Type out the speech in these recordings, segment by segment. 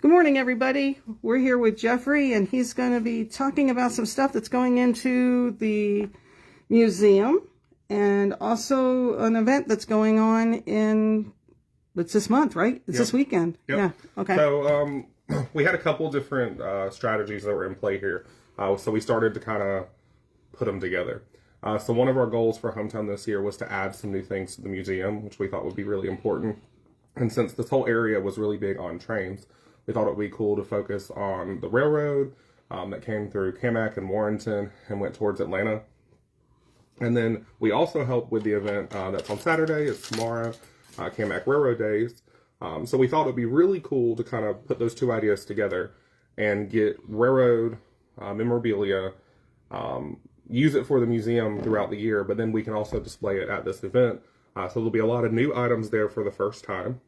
Good morning, everybody. We're here with Jeffrey, and he's going to be talking about some stuff that's going into the museum and also an event that's going on it's this month, right? It's this weekend. Yep. Yeah. Okay. So we had a couple different strategies that were in play here. So we started to kind of put them together. So one of our goals for Hometown this year was to add some new things to the museum, which we thought would be really important. And since this whole area was really big on trains, we thought it would be cool to focus on the railroad that came through Camac and Warrenton and went towards Atlanta. And then we also helped with the event that's on Saturday. It's tomorrow, Camac Railroad Days. So we thought it would be really cool to kind of put those two ideas together and get railroad memorabilia, use it for the museum throughout the year, but then we can also display it at this event. So there'll be a lot of new items there for the first time.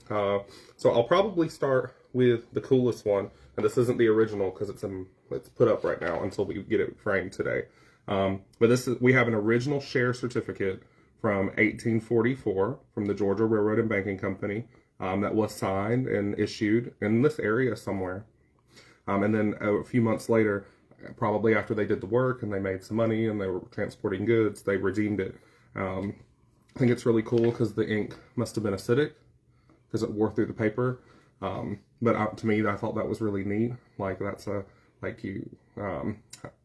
So I'll probably start with the coolest one, and this isn't the original because it's put up right now until we get it framed today. But we have an original share certificate from 1844 from the Georgia Railroad and Banking Company that was signed and issued in this area somewhere. And then a few months later, probably after they did the work and they made some money and they were transporting goods, they redeemed it. I think it's really cool because the ink must have been acidic because it wore through the paper. But to me, I thought that was really neat. Like there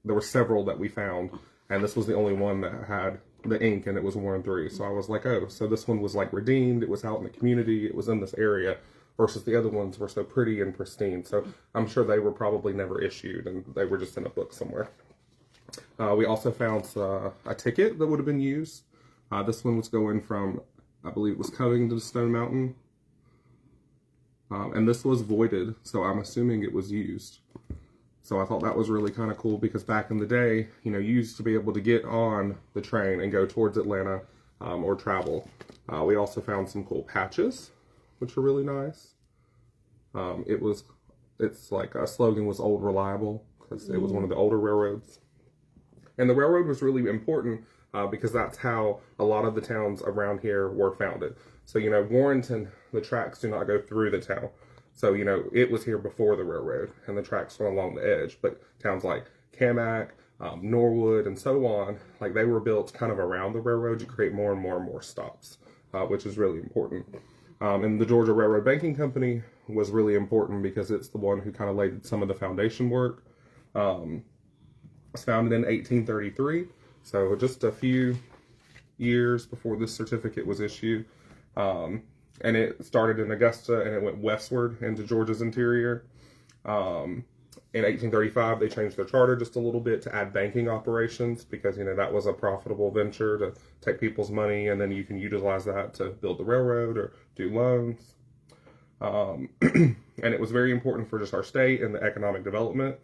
were several that we found, and this was the only one that had the ink and it was worn through. So I was like, oh, so this one was like redeemed. It was out in the community. It was in this area versus the other ones were so pretty and pristine. So I'm sure they were probably never issued and they were just in a book somewhere. We also found a ticket that would have been used. This one was going from, I believe it was Covington to Stone Mountain. And this was voided, so I'm assuming it was used. So I thought that was really kind of cool because back in the day, you used to be able to get on the train and go towards Atlanta or travel. We also found some cool patches, which are really nice. It's like a slogan was Old Reliable because it was one of the older railroads. And the railroad was really important because that's how a lot of the towns around here were founded. So, Warrenton, the tracks do not go through the town. So, it was here before the railroad and the tracks were along the edge. But towns like Camac, Norwood, and so on, like they were built kind of around the railroad to create more and more and more stops, which is really important. And the Georgia Railroad Banking Company was really important because it's the one who kind of laid some of the foundation work. It was founded in 1833. So just a few years before this certificate was issued. And it started in Augusta and it went westward into Georgia's interior. In 1835, they changed their charter just a little bit to add banking operations because, that was a profitable venture to take people's money and then you can utilize that to build the railroad or do loans. And it was very important for just our state and the economic development.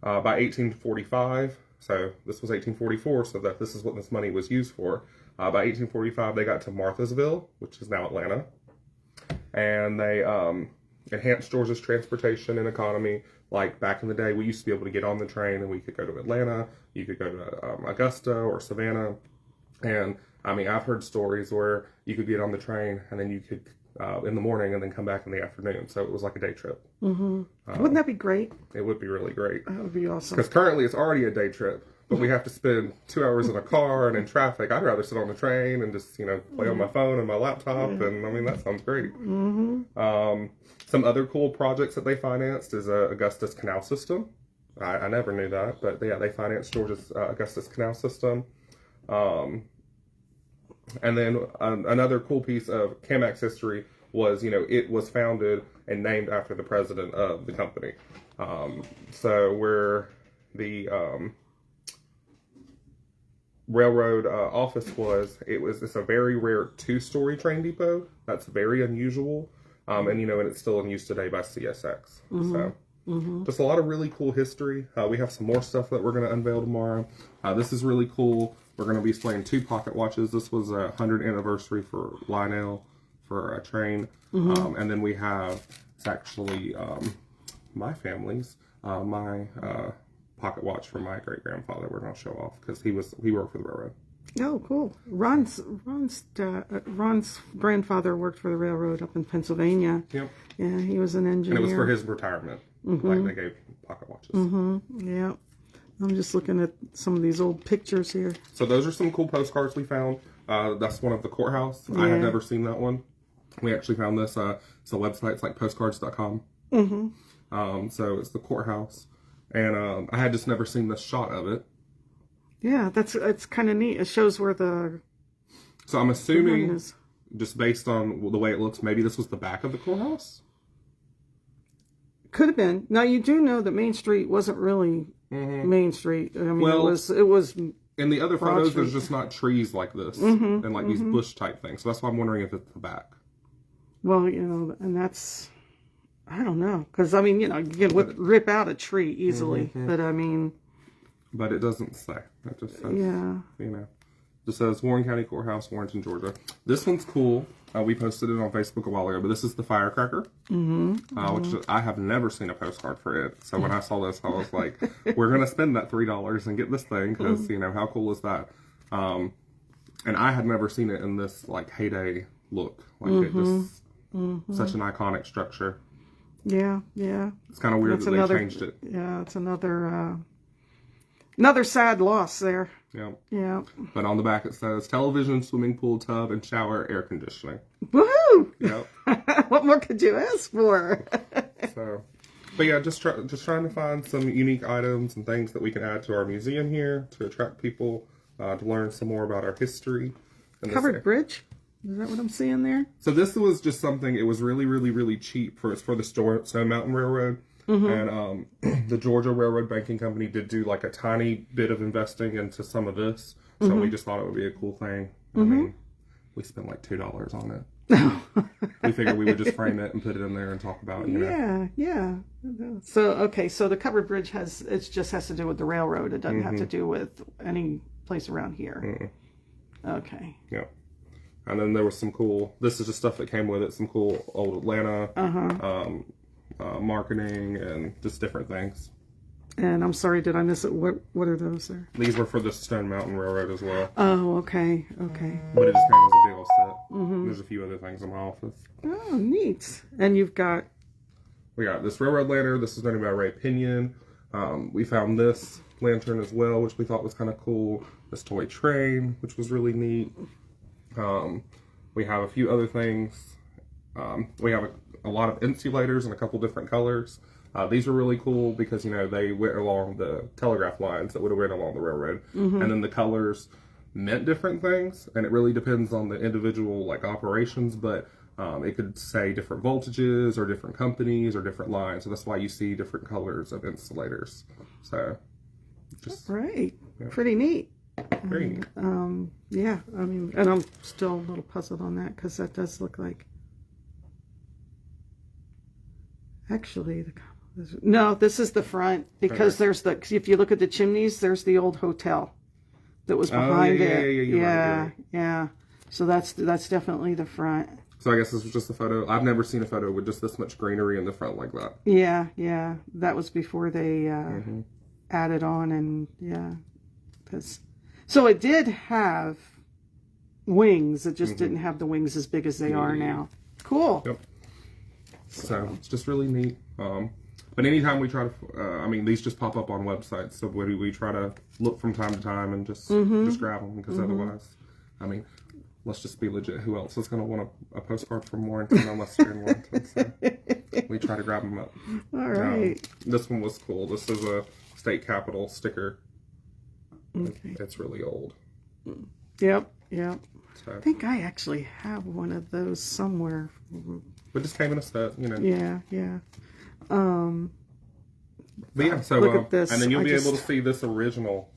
By 1845, so this was 1844, so that this is what this money was used for. By 1845, they got to Marthasville, which is now Atlanta. And they enhanced Georgia's transportation and economy. Like back in the day, we used to be able to get on the train and we could go to Atlanta. You could go to Augusta or Savannah. And I've heard stories where you could get on the train and then you could in the morning and then come back in the afternoon. So it was like a day trip. Mm-hmm. Wouldn't that be great? It would be really great. That would be awesome. Because currently it's already a day trip, but we have to spend 2 hours in a car and in traffic. I'd rather sit on the train and just, play on my phone and my laptop. Yeah. And that sounds great. Mm-hmm. Some other cool projects that they financed is Augusta's Canal System. I never knew that, but they financed Georgia's Augusta's Canal System. And then another cool piece of Camac's history was, it was founded and named after the president of the company. So where the railroad office it's a very rare 2-story train depot. That's very unusual. And it's still in use today by CSX. Mm-hmm. So just a lot of really cool history. We have some more stuff that we're going to unveil tomorrow. This is really cool. We're going to be displaying 2 pocket watches. This was a 100th anniversary for Lionel for a train. Mm-hmm. And then we have, it's actually my family's, my pocket watch from my great-grandfather we're going to show off because he worked for the railroad. Oh, cool. Ron's grandfather worked for the railroad up in Pennsylvania. Yep. Yeah, he was an engineer. And it was for his retirement. Like they gave pocket watches. Yeah. I'm just looking at some of these old pictures here. So those are some cool postcards we found. That's one of the courthouse. I had never seen that one. We actually found this. So websites like postcards.com. So it's the courthouse. And I had just never seen this shot of it. Yeah, it's kind of neat. It shows where the... So I'm assuming, just based on the way it looks, maybe this was the back of the courthouse? Could have been. Now, you do know that Main Street wasn't really Main Street. I mean, well, it was in the other Broad photos, Street. there's just not trees like this and like these bush type things. So that's why I'm wondering if it's the back. Well, and that's... I don't know. Because, I mean, you can rip out a tree easily. But, I mean... But it doesn't say. It just says, just says Warren County Courthouse, Warrenton, Georgia. This one's cool. We posted it on Facebook a while ago, but this is the firecracker, which I have never seen a postcard for it. So when I saw this, I was like, we're going to spend that $3 and get this thing because, how cool is that? And I had never seen it in this, like, heyday look. Like, it just, such an iconic structure. Yeah. It's kind of weird that they changed it. Yeah, it's another sad loss there. Yeah. But on the back it says television, swimming pool, tub, and shower, air conditioning. Woohoo! Yep. What more could you ask for? But yeah, just trying to find some unique items and things that we can add to our museum here to attract people to learn some more about our history. Covered bridge? Is that what I'm seeing there? So this was just something. It was really, really, really cheap for the Stone Mountain Railroad. And the Georgia Railroad Banking Company did do like a tiny bit of investing into some of this. So we just thought it would be a cool thing. I mean, we spent like $2 on it. We figured we would just frame it and put it in there and talk about it. Yeah. So the covered bridge just has to do with the railroad. It doesn't have to do with any place around here. Okay. Yeah. And then there was some cool. This is just stuff that came with it. Some cool old Atlanta. Marketing and just different things. And I'm sorry, did I miss it? What are those there? These were for the Stone Mountain Railroad as well. Oh, okay. But it just came as a big old set. There's a few other things in my office. Oh, neat. And we got this railroad lantern. This is donated by Ray Pinion. We found this lantern as well, which we thought was kind of cool. This toy train, which was really neat. We have a few other things. We have a lot of insulators in a couple different colors. These are really cool because, they went along the telegraph lines that would have went along the railroad. And then the colors meant different things. And it really depends on the individual, operations. But it could say different voltages or different companies or different lines. So that's why you see different colors of insulators. So, right. Yeah. Pretty neat. Very neat. Yeah. I mean, and I'm still a little puzzled on that because that does look like... Actually, no, this is the front because if you look at the chimneys, there's the old hotel that was behind it. Yeah. So that's definitely the front. So I guess this was just a photo. I've never seen a photo with just this much greenery in the front like that. Yeah. That was before they added on, and so it did have wings. It just didn't have the wings as big as they are now. Cool. Yep. So it's just really neat. But anytime we try to, these just pop up on websites. So we try to look from time to time and just grab them because otherwise, let's just be legit. Who else is going to want a postcard from Warrenton unless you're in Warrenton? So we try to grab them up. All right. This one was cool. This is a state capitol sticker. Okay. It's really old. Yep. So. I think I actually have one of those somewhere. But just came in a set, Yeah. But yeah, so look at this. And then you'll be able to see this original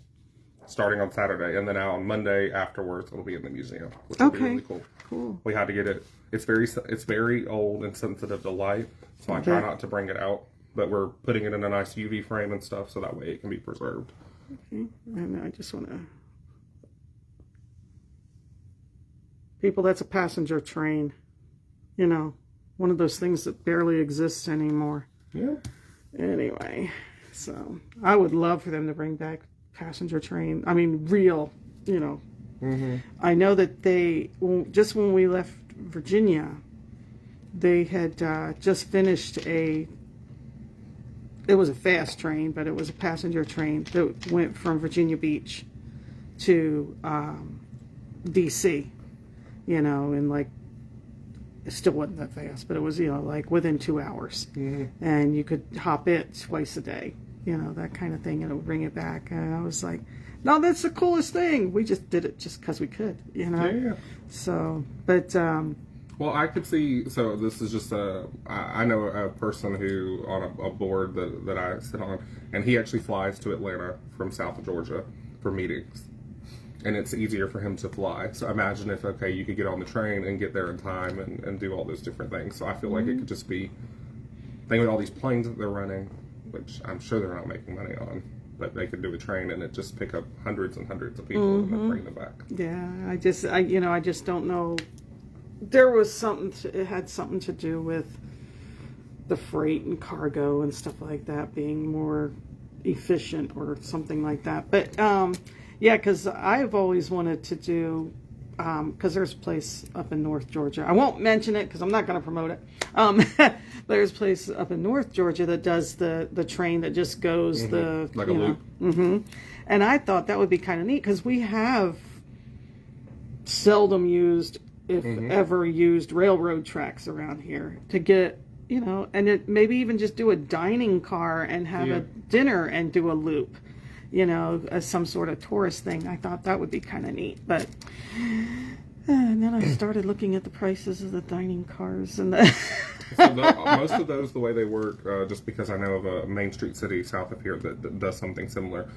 starting on Saturday, and then on Monday afterwards it'll be in the museum, which will be really cool. Cool. We had to get it. It's very old and sensitive to light, so I try not to bring it out. But we're putting it in a nice UV frame and stuff, so that way it can be preserved. Okay, and I just want to. People, that's a passenger train. One of those things that barely exists anymore. Yeah. Anyway, so I would love for them to bring back passenger train. Real, I know that just when we left Virginia, they had just finished it was a fast train, but it was a passenger train that went from Virginia Beach to DC, and like, it still wasn't that fast, but it was, like within 2 hours. And you could hop it twice a day, that kind of thing, and it would bring it back. And I was like, no, that's the coolest thing. We just did it just because we could, Yeah. So, but... well, I could see, so this is just I know a person who, on a board that I sit on, and he actually flies to Atlanta from South Georgia for meetings. And it's easier for him to fly. So imagine if, you could get on the train and get there in time and do all those different things. So I feel like it could just be, think of all these planes that they're running, which I'm sure they're not making money on, but they could do a train and it just pick up hundreds and hundreds of people and then bring them back. Yeah, I just don't know. There was it had something to do with the freight and cargo and stuff like that being more efficient or something like that. But, yeah, because I've always wanted to do, because there's a place up in North Georgia. I won't mention it because I'm not going to promote it. There's a place up in North Georgia that does the train that just goes like a loop. And I thought that would be kind of neat because we have seldom used, if ever used, railroad tracks around here to get, and maybe even just do a dining car and have a dinner and do a loop. As some sort of tourist thing. I thought that would be kind of neat, but and then I started looking at the prices of the dining cars and most of those, the way they work, just because I know of a Main Street city south of here that does something similar.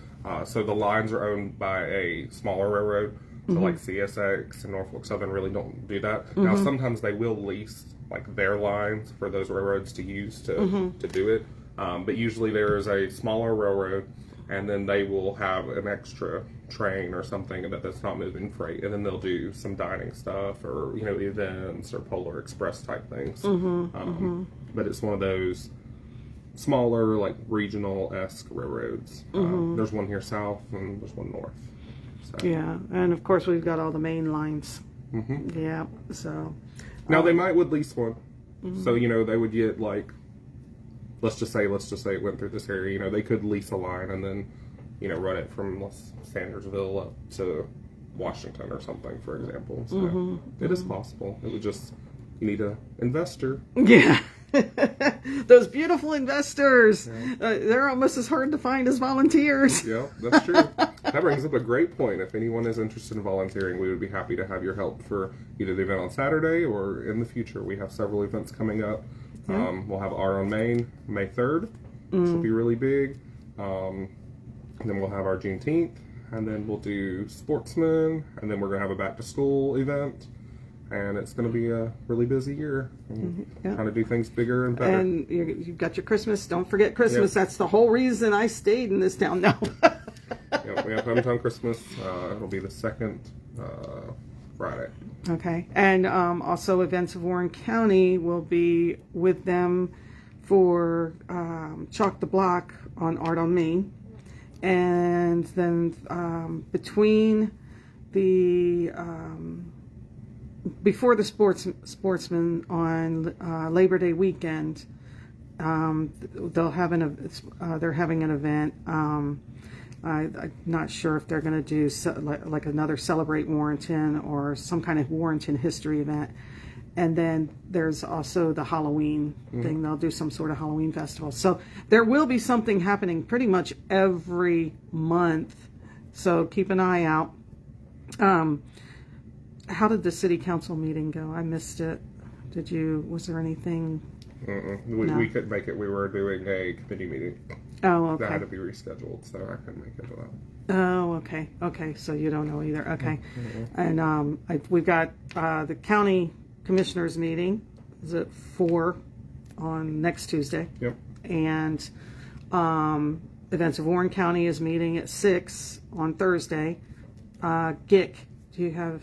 So the lines are owned by a smaller railroad, so like CSX and Norfolk Southern really don't do that. Now sometimes they will lease like their lines for those railroads to use to do it, but usually there is a smaller railroad. And then they will have an extra train or something that's not moving freight. And then they'll do some dining stuff or, events or Polar Express type things. But it's one of those smaller, like regional-esque railroads. There's one here south and there's one north. So. Yeah, and of course we've got all the main lines. Yeah, so. Now they would lease one. So, they would get like, let's just say it went through this area. They could lease a line and then, run it from Sandersville up to Washington or something, for example. So it is possible. It would just, you need an investor. Yeah. Those beautiful investors. Yeah. They're almost as hard to find as volunteers. Yeah, that's true. That brings up a great point. If anyone is interested in volunteering, we would be happy to have your help for either the event on Saturday or in the future. We have several events coming up. We'll have our on Main, May 3rd, which will be really big. Then we'll have our Juneteenth, and then we'll do Sportsman, and then we're going to have a back-to-school event. And it's going to be a really busy year. Trying to do things bigger and better. And you've got your Christmas. Don't forget Christmas. Yep. That's the whole reason I stayed in this town now. Yep, we have hometown Christmas. It'll be the second Friday. Okay. And also Events of Warren County will be with them for Chalk the Block on Art on Main. And then between the... before the Sportsman on Labor Day weekend, they're having an event. I'm not sure if they're going to do like another Celebrate Warrenton or some kind of Warrenton history event. And then there's also the Halloween thing. They'll do some sort of Halloween festival. So there will be something happening pretty much every month. So keep an eye out. How did the city council meeting go? I missed it. Was there anything? We couldn't make it. We were doing a committee meeting. Oh, okay. That had to be rescheduled, so I couldn't make it to that. Oh, okay. Okay, so you don't know either. Okay. And we've got the county commissioners meeting is at 4 on next Tuesday. Yep. And Events of Warren County is meeting at 6 on Thursday. GIC, do you have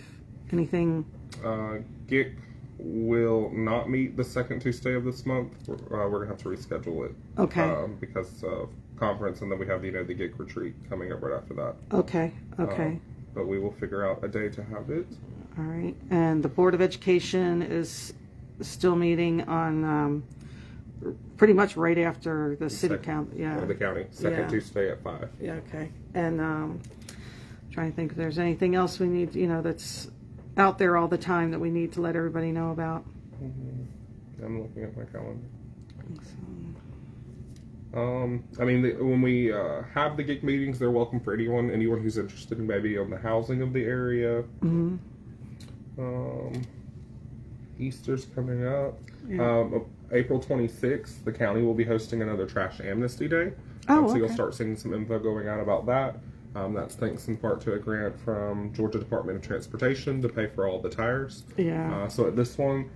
anything? GIC will not meet the second Tuesday of this month. We're going to have to reschedule it. Okay. Because of conference, and then we have the GIC retreat coming up right after that. Okay. Okay. but we will figure out a day to have it. All right. And the Board of Education is still meeting on pretty much right after the city count. Yeah. Or the county. Second Tuesday at 5. Yeah, okay. And trying to think if there's anything else we need, that's out there all the time that we need to let everybody know about. I'm looking at my calendar. I mean, when we have the GIG meetings, they're welcome for anyone who's interested in maybe on the housing of the area. Easter's coming up. Yeah. April 26th, the county will be hosting another Trash Amnesty Day. So you'll start seeing some info going out about that. That's thanks in part to a grant from Georgia Department of Transportation to pay for all the tires. Yeah. So at this one,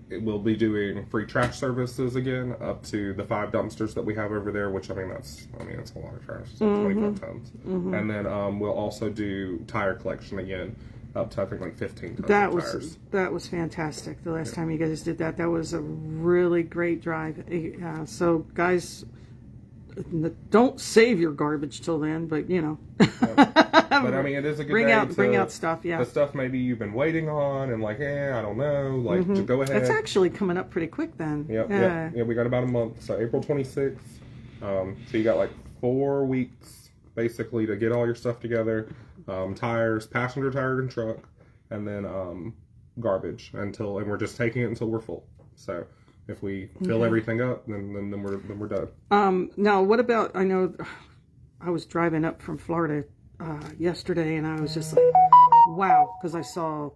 it will be doing free trash services again, up to the 5 dumpsters that we have over there, which that's a lot of trash, so 25 tons. And then we'll also do tire collection again, up to I think like 15 tons of tires. That was fantastic. The last time you guys did that was a really great drive. So guys, don't save your garbage till then, but But I mean, it is a good day bring out stuff. Yeah, the stuff maybe you've been waiting on, and I don't know, to go ahead. It's actually coming up pretty quick then. Yeah. We got about a month, so April 26th. So you got like 4 weeks basically to get all your stuff together. Tires, passenger tire and truck, and then garbage and we're just taking it until we're full. So if we fill everything up, then we're done. Now what about? I know I was driving up from Florida yesterday, and I was just like, wow, because I saw,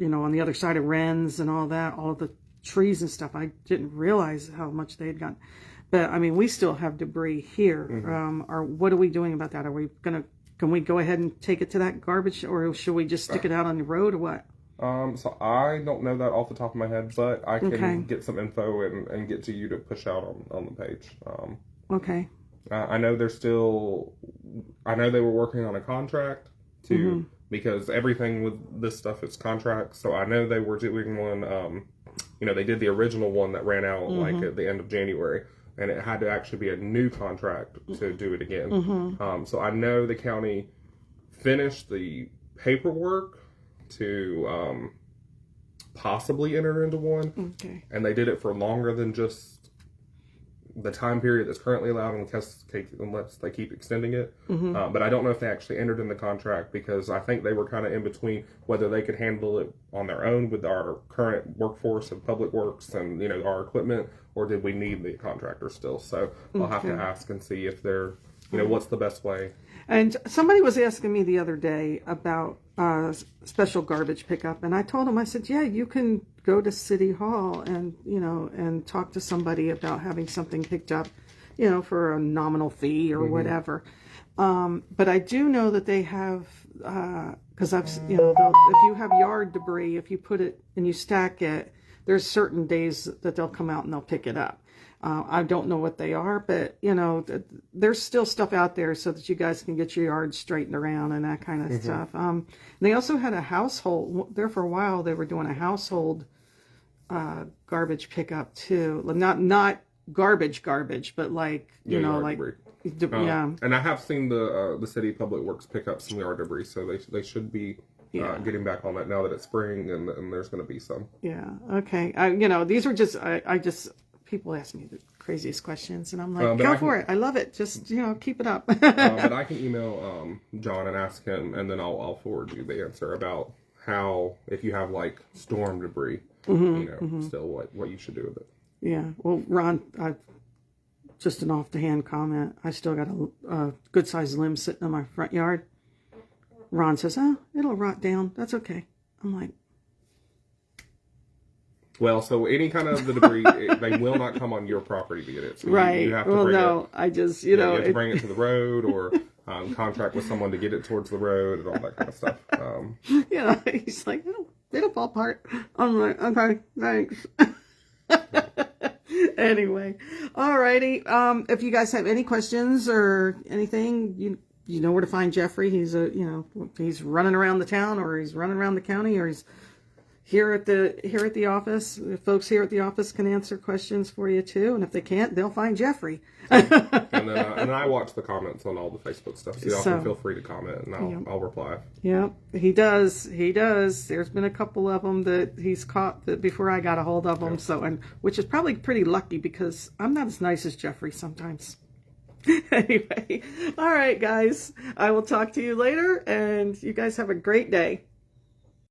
on the other side of Wren's and all that, all the trees and stuff. I didn't realize how much they had gotten. But I mean, we still have debris here. Or what are we doing about that? Are we can we go ahead and take it to that garbage, or should we just stick it out on the road, or what? So I don't know that off the top of my head, but I can get some info and get to you to push out on the page. Okay. I know they were working on a contract too, because everything with this stuff is contract. So I know they were doing one, they did the original one that ran out like at the end of January, and it had to actually be a new contract to do it again. So I know the county finished the paperwork to possibly enter into one. Okay. And they did it for longer than just the time period that's currently allowed unless they keep extending it. But I don't know if they actually entered in the contract, because I think they were kind of in between whether they could handle it on their own with our current workforce of public works and our equipment, or did we need the contractor still. So I'll have to ask and see if they're what's the best way. And somebody was asking me the other day about special garbage pickup, and I told him, I said, yeah, you can go to City Hall and and talk to somebody about having something picked up, for a nominal fee or whatever. But I do know that they have, because I've if you have yard debris, if you put it and you stack it, there's certain days that they'll come out and they'll pick it up. I don't know what they are, but there's still stuff out there so that you guys can get your yard straightened around and that kind of stuff. They also had a household there for a while. They were doing a household garbage pickup too. Not garbage, but like yeah. And I have seen the city public works pick up some yard debris, so they should be getting back on that now that it's spring and there's going to be some. Yeah. Okay. These were just I just. People ask me the craziest questions, and I'm like, go for it. I love it. Just, keep it up. But I can email John and ask him, and then I'll forward you the answer about how, if you have like storm debris, still what you should do with it. Yeah. Well, Ron, just an off-the-hand comment. I still got a good-sized limb sitting in my front yard. Ron says, it'll rot down. That's okay. I'm like, well, so any kind of the debris, they will not come on your property to get it. So right. You have to bring it. I just, you have to bring it to the road, or contract with someone to get it towards the road and all that kind of stuff. He's like, it'll fall apart. I'm like, okay, thanks. Anyway, alrighty. If you guys have any questions or anything, you know where to find Jeffrey. He's he's running around the town, or he's running around the county, or he's here at the office. The folks here at the office can answer questions for you too, and if they can't, they'll find Jeffrey. and I watch the comments on all the Facebook stuff, so y'all can feel free to comment, and I'll reply. Yeah, he does. There's been a couple of them that he's caught that before I got a hold of them. So, and which is probably pretty lucky because I'm not as nice as Jeffrey sometimes. Anyway, all right, guys. I will talk to you later, and you guys have a great day.